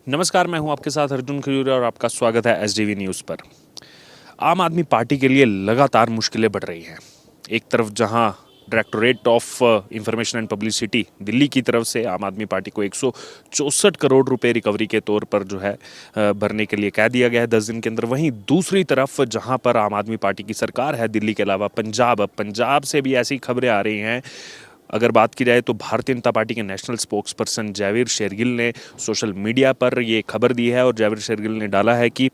नमस्कार, मैं हूं आपके साथ अर्जुन खजूरिया और आपका स्वागत है एसडीवी न्यूज़ पर। आम आदमी पार्टी के लिए लगातार मुश्किलें बढ़ रही हैं। एक तरफ जहां directorate of information and publicity Delhi की तरफ से आम आदमी पार्टी को 164 करोड़ रुपए रिकवरी के तौर पर जो है भरने के लिए कह दिया गया है 10 दिन के अंदर। वहीं दूसरी तरफ जहां पर आम आदमी पार्टी की सरकार है दिल्ली के अलावा पंजाब से भी ऐसी खबरें आ रही हैं। अगर बात की जाए तो भारतीय जनता पार्टी के national spokesperson Jaiveer Shergill ने सोशल मीडिया पर ये खबर दी है और जयवीर शेरगिल ने डाला है कि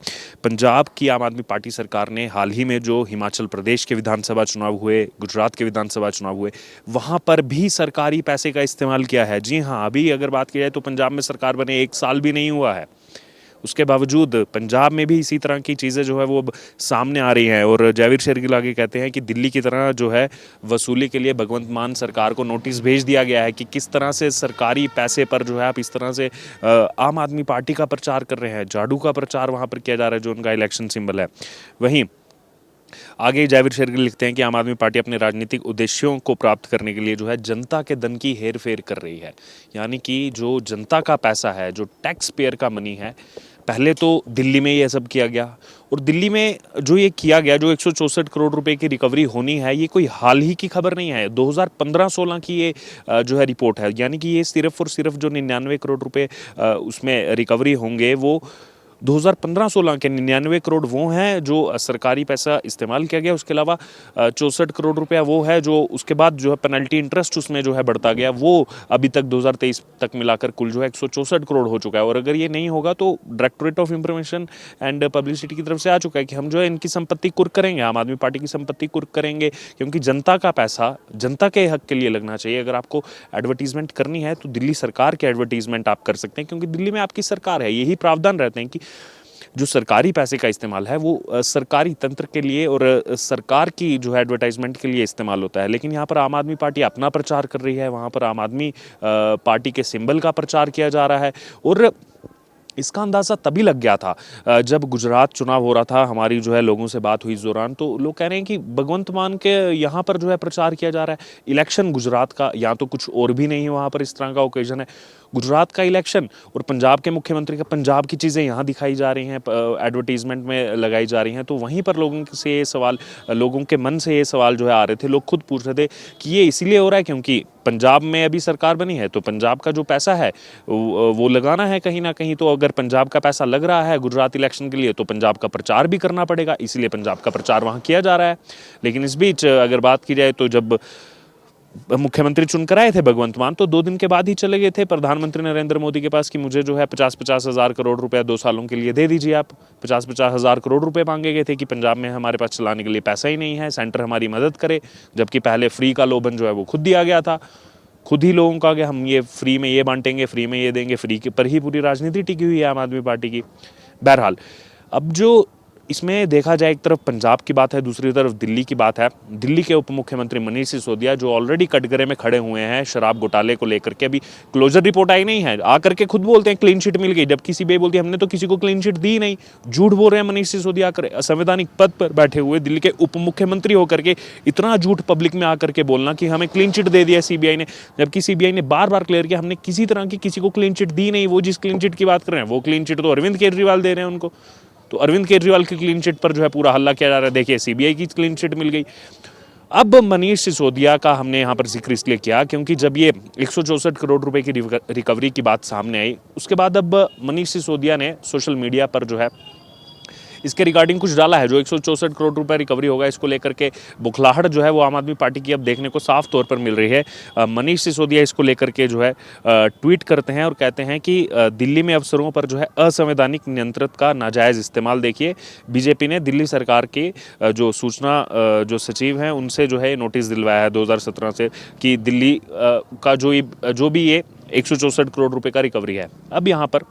पंजाब की आम आदमी पार्टी सरकार ने हाल ही में जो हिमाचल प्रदेश के विधानसभा चुनाव हुए, गुजरात के विधानसभा चुनाव हुए, वहाँ पर भी सरकारी पैसे का इस्तेमाल किया है। जी हाँ, अभी अगर बात की जाए तो पंजाब में सरकार बने 1 साल भी नहीं हुआ है, उसके बावजूद पंजाब में भी इसी तरह की चीज़ें जो है वो अब सामने आ रही हैं। और जयवीर शेरगिल आगे कहते हैं कि दिल्ली की तरह जो है वसूली के लिए भगवंत मान सरकार को नोटिस भेज दिया गया है कि किस तरह से सरकारी पैसे पर जो है आप इस तरह से आम आदमी पार्टी का प्रचार कर रहे हैं। जाडू का प्रचार वहाँ पर किया जा रहा है जो उनका इलेक्शन सिंबल है। वहीं आगे जयवीर शेरगिल लिखते हैं कि आम आदमी पार्टी अपने राजनीतिक उद्देश्यों को प्राप्त करने के लिए जो है जनता के धन की हेर फेर कर रही है। यानी कि जो जनता का पैसा है, जो टैक्स पेयर का मनी है, पहले तो दिल्ली में ये सब किया गया और दिल्ली में जो ये किया गया, जो 164 करोड़ रुपए की रिकवरी होनी है, ये कोई हाल ही की खबर नहीं है। 2015-16 की ये जो है रिपोर्ट है। यानी कि ये सिर्फ और सिर्फ जो 99 करोड़ रुपए उसमें रिकवरी होंगे वो 2015-16 के 99 करोड़ वो हैं जो सरकारी पैसा इस्तेमाल किया गया। उसके अलावा 64 करोड़ रुपया वो है जो उसके बाद जो है पेनल्टी इंटरेस्ट उसमें जो है बढ़ता गया, वो अभी तक 2023 तक मिलाकर कुल जो है 164 करोड़ हो चुका है। और अगर ये नहीं होगा तो directorate of information and publicity की तरफ से आ चुका है कि हम जो है इनकी संपत्ति कुर्क करेंगे, आम आदमी पार्टी की संपत्ति कुर्क करेंगे, क्योंकि जनता का पैसा जनता के हक के लिए लगना चाहिए। अगर आपको एडवर्टीजमेंट करनी है तो दिल्ली सरकार के एडवर्टीजमेंट आप कर सकते हैं, क्योंकि दिल्ली में आपकी सरकार है। यही प्रावधान रहते हैं कि जो सरकारी पैसे का इस्तेमाल है वो सरकारी तंत्र के लिए और सरकार की जो है एडवर्टाइजमेंट के लिए इस्तेमाल होता है। लेकिन यहाँ पर आम आदमी पार्टी अपना प्रचार कर रही है, वहाँ पर आम आदमी पार्टी के सिंबल का प्रचार किया जा रहा है। और इसका अंदाज़ा तभी लग गया था जब गुजरात चुनाव हो रहा था। हमारी जो है लोगों से बात हुई इस दौरान, तो लोग कह रहे हैं कि भगवंत मान के यहाँ पर जो है प्रचार किया जा रहा है। इलेक्शन गुजरात का या तो कुछ और भी नहीं है, वहाँ पर इस तरह का ओकेजन है, गुजरात का इलेक्शन और पंजाब के मुख्यमंत्री का पंजाब की चीज़ें यहाँ दिखाई जा रही हैं, एडवर्टीजमेंट में लगाई जा रही हैं। तो वहीं पर लोगों से ये सवाल, लोगों के मन से ये सवाल जो है आ रहे थे, लोग खुद पूछ रहे थे कि ये इसीलिए हो रहा है क्योंकि पंजाब में अभी सरकार बनी है, तो पंजाब का जो पैसा है वो लगाना है कहीं ना कहीं। तो अगर पंजाब का पैसा लग रहा है गुजरात इलेक्शन के लिए तो पंजाब का प्रचार भी करना पड़ेगा, इसीलिए पंजाब का प्रचार वहाँ किया जा रहा है। लेकिन इस बीच अगर बात की जाए तो जब मुख्यमंत्री चुनकर आए थे भगवंत मान, तो 2 दिन के बाद ही चले गए थे प्रधानमंत्री नरेंद्र मोदी के पास कि मुझे जो है 50-50 हज़ार करोड़ रुपया 2 सालों के लिए दे दीजिए। आप 50-50 हज़ार करोड़ रुपए मांगे गए थे कि पंजाब में हमारे पास चलाने के लिए पैसा ही नहीं है, सेंटर हमारी मदद करे। जबकि पहले फ्री का लोभन जो है वो खुद दिया गया था, खुद ही लोगों का कि हम ये फ्री में ये बांटेंगे, फ्री में ये देंगे, फ्री के पर ही पूरी राजनीति टिकी हुई है आम आदमी पार्टी की। बहरहाल, अब जो इसमें देखा जाए, एक तरफ पंजाब की बात है, दूसरी तरफ दिल्ली की बात है। दिल्ली के उप मुख्यमंत्री मनीष सिसोदिया जो ऑलरेडी कटघरे में खड़े हुए हैं शराब घोटाले को लेकर के, अभी क्लोजर रिपोर्ट आई नहीं है, आकर के खुद बोलते हैं क्लीन चिट मिल गई, जबकि सीबीआई बोलती है हमने तो किसी को क्लीन चिट दी नहीं। झूठ बोल रहे हैं मनीष सिसोदिया आकर, असंवैधानिक पद पर बैठे हुए दिल्ली के उप मुख्यमंत्री होकर के इतना झूठ पब्लिक में आकर के बोलना कि हमें क्लीन चिट दे दिया सीबीआई ने, जबकि सीबीआई ने बार बार क्लियर किया हमने किसी तरह की किसी को क्लीन चिट दी नहीं। वो जिस क्लीन चिट की बात कर रहे हैं वो क्लीन चिट तो अरविंद केजरीवाल दे रहे हैं उनको, तो अरविंद केजरीवाल की क्लीन चिट पर जो है पूरा हल्ला किया जा रहा है, देखिए सीबीआई की क्लीन चिट मिल गई। अब मनीष सिसोदिया का हमने यहाँ पर जिक्र इसलिए किया क्योंकि जब ये 164 करोड़ रुपए की रिकवरी की बात सामने आई, उसके बाद अब मनीष सिसोदिया ने सोशल मीडिया पर जो है इसके रिगार्डिंग कुछ डाला है। जो 164 करोड़ रुपए रिकवरी होगा, इसको लेकर के बुखलाहट जो है वो आम आदमी पार्टी की अब देखने को साफ तौर पर मिल रही है। मनीष सिसोदिया इसको लेकर के जो है ट्वीट करते हैं और कहते हैं कि दिल्ली में अफसरों पर जो है असंवैधानिक नियंत्रण का नाजायज़ इस्तेमाल। देखिए, बीजेपी ने दिल्ली सरकार के जो सूचना जो सचिव हैं उनसे जो है नोटिस दिलवाया है 2017 से कि दिल्ली का जो भी ये 164 करोड़ रुपए का रिकवरी है। अब यहाँ पर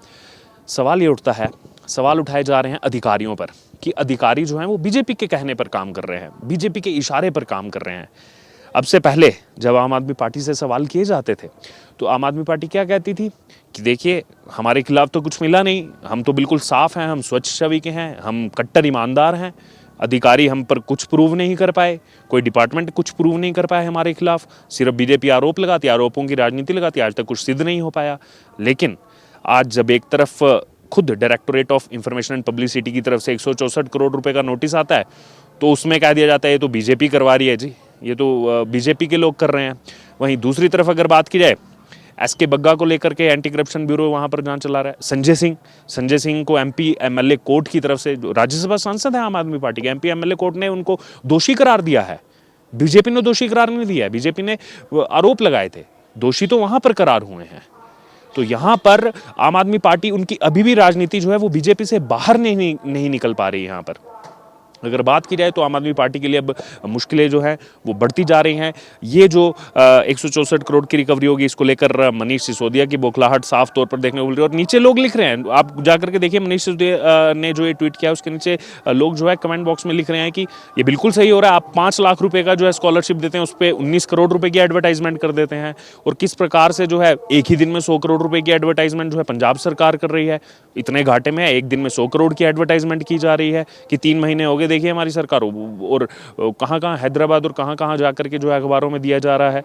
सवाल ये उठता है, सवाल उठाए जा रहे हैं अधिकारियों पर कि अधिकारी जो हैं वो बीजेपी के कहने पर काम कर रहे हैं, बीजेपी के इशारे पर काम कर रहे हैं। अब से पहले जब आम आदमी पार्टी से सवाल किए जाते थे तो आम आदमी पार्टी क्या कहती थी कि देखिए हमारे खिलाफ तो कुछ मिला नहीं, हम तो बिल्कुल साफ हैं, हम स्वच्छ छवि के हैं, हम कट्टर ईमानदार हैं, अधिकारी हम पर कुछ प्रूव नहीं कर पाए, कोई डिपार्टमेंट कुछ प्रूव नहीं कर पाया हमारे खिलाफ, सिर्फ बीजेपी आरोप लगाती, आरोपों की राजनीति लगाती, आज तक कुछ सिद्ध नहीं हो पाया। लेकिन आज जब एक तरफ खुद directorate of information and publicity की तरफ से 164 करोड़ रुपए का नोटिस आता है, तो उसमें कह दिया जाता है ये तो बीजेपी करवा रही है जी, ये तो बीजेपी के लोग कर रहे हैं। वहीं दूसरी तरफ अगर बात की जाए, एसके बग्गा को लेकर के एंटी करप्शन ब्यूरो वहां पर जांच चला रहा है। संजय सिंह को एमपी एमएलए कोर्ट की तरफ से, राज्यसभा सांसद है आम आदमी पार्टी के, एमपी एमएलए कोर्ट ने उनको दोषी करार दिया है। बीजेपी ने दोषी करार नहीं दिया है, बीजेपी ने आरोप लगाए थे, दोषी तो वहां पर करार हुए हैं। तो यहां पर आम आदमी पार्टी, उनकी अभी भी राजनीति जो है वो बीजेपी से बाहर नहीं निकल पा रही है। यहां पर अगर बात की जाए तो आम आदमी पार्टी के लिए अब मुश्किलें जो हैं वो बढ़ती जा रही हैं। ये जो 164 करोड़ की रिकवरी होगी, इसको लेकर मनीष सिसोदिया की बौखलाहट साफ तौर पर देखने को मिल रही है। और नीचे लोग लिख रहे हैं, आप जाकर के देखिए, मनीष सिसोदिया ने जो ये ट्वीट किया उसके नीचे लोग जो है कमेंट बॉक्स में लिख रहे हैं कि ये बिल्कुल सही हो रहा है, आप 5 लाख रुपए का जो है स्कॉलरशिप देते हैं, उस पर 19 करोड़ रुपए की एडवर्टाइजमेंट कर देते हैं। और किस प्रकार से जो है एक ही दिन में 100 करोड़ रुपए की एडवर्टाइजमेंट जो है पंजाब सरकार कर रही है, इतने घाटे में है, एक दिन में 100 करोड़ की एडवर्टाइजमेंट की जा रही है कि 3 महीने हो गए देखिए हमारी सरकार, और कहां-कहां हैदराबाद और कहां-कहां जाकर के जो है अखबारों में दिया जा रहा है।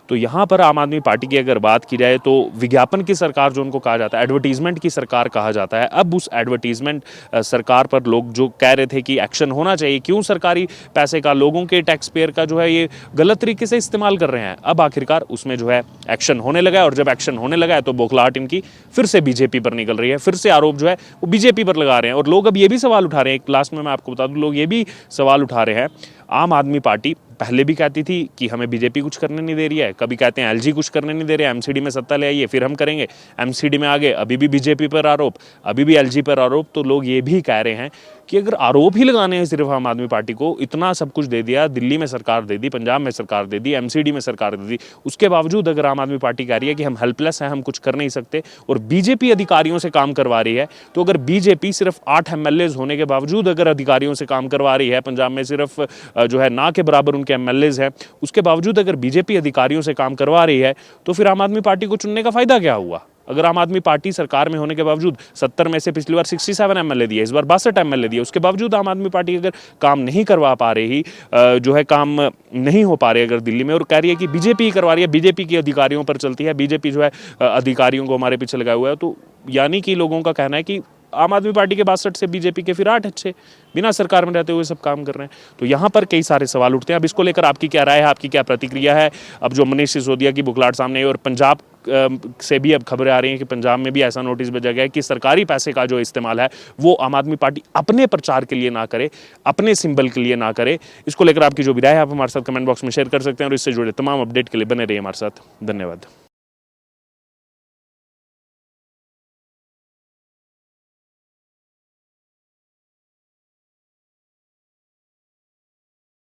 तो यहां पर आम आदमी पार्टी की अगर बात की जाए तो विज्ञापन की सरकार जो उनको कहा जाता है, एडवर्टीजमेंट की सरकार कहा जाता है, अब उस एडवर्टीजमेंट सरकार पर लोग जो कह रहे थे कि एक्शन होना चाहिए, क्यों सरकारी पैसे का, लोगों के टैक्स पेयर का जो है ये गलत तरीके से इस्तेमाल कर रहे हैं, अब आखिरकार उसमें जो है एक्शन होने लगा है। और जब एक्शन होने लगा है तो बौखलाहट इनकी फिर से बीजेपी पर निकल रही है, फिर से आरोप जो है वो बीजेपी पर लगा रहे हैं। और लोग अब ये भी सवाल उठा रहे हैं, लास्ट में मैं आपको बता दूं, लोग ये भी सवाल उठा रहे हैं, आम आदमी पार्टी पहले भी कहती थी कि हमें बीजेपी कुछ करने नहीं दे रही है, कभी कहते हैं एलजी कुछ करने नहीं दे रहे हैं, एमसीडी में सत्ता ले आइए फिर हम करेंगे, एमसीडी में आगे अभी भी बीजेपी पर आरोप, अभी भी एलजी पर आरोप। तो लोग ये भी कह रहे हैं कि अगर आरोप ही लगाने हैं सिर्फ आम आदमी पार्टी को, इतना सब कुछ दे दिया, दिल्ली में सरकार दे दी, पंजाब में सरकार दे दी, एमसीडी में सरकार दे दी, उसके बावजूद अगर आम आदमी पार्टी कह रही है कि हम हेल्पलेस हैं, हम कुछ कर नहीं सकते, और बीजेपी अधिकारियों से काम करवा रही है, तो अगर बीजेपी सिर्फ 8 एमएलएज होने के बावजूद अगर अधिकारियों से काम करवा रही है, पंजाब में सिर्फ जो है ना के बराबर उनके एमएलएज हैं, उसके बावजूद अगर बीजेपी अधिकारियों से काम करवा रही है, तो फिर आम आदमी पार्टी को चुनने का फायदा क्या हुआ? अगर आम आदमी पार्टी सरकार में होने के बावजूद 70 में से पिछली बार 67 एमएलए दिए, इस बार 62 एमएलए दिए, उसके बावजूद आम आदमी पार्टी अगर काम नहीं करवा पा रही, जो है काम नहीं हो पा रहे अगर दिल्ली में, और कह रही है कि बीजेपी ही करवा रही है, बीजेपी के अधिकारियों पर चलती है, बीजेपी जो है अधिकारियों को हमारे पीछे लगाया हुआ है, तो यानी कि लोगों का कहना है कि आम आदमी पार्टी के 62 से बीजेपी के फिर 8 अच्छे बिना सरकार में रहते हुए सब काम कर रहे हैं। तो यहाँ पर कई सारे सवाल उठते हैं। अब इसको लेकर आपकी क्या राय है, आपकी क्या प्रतिक्रिया है? अब जो मनीष सिसोदिया की बुखलाहट सामने आई, और पंजाब से भी अब खबरें आ रही हैं कि पंजाब में भी ऐसा नोटिस भेजा गया है कि सरकारी पैसे का जो इस्तेमाल है वो आम आदमी पार्टी अपने प्रचार के लिए ना करे, अपने सिंबल के लिए ना करे। इसको लेकर आपकी जो भी राय है आप हमारे साथ कमेंट बॉक्स में शेयर कर सकते हैं, और इससे जुड़े तमाम अपडेट के लिए बने रहिए हमारे साथ। धन्यवाद।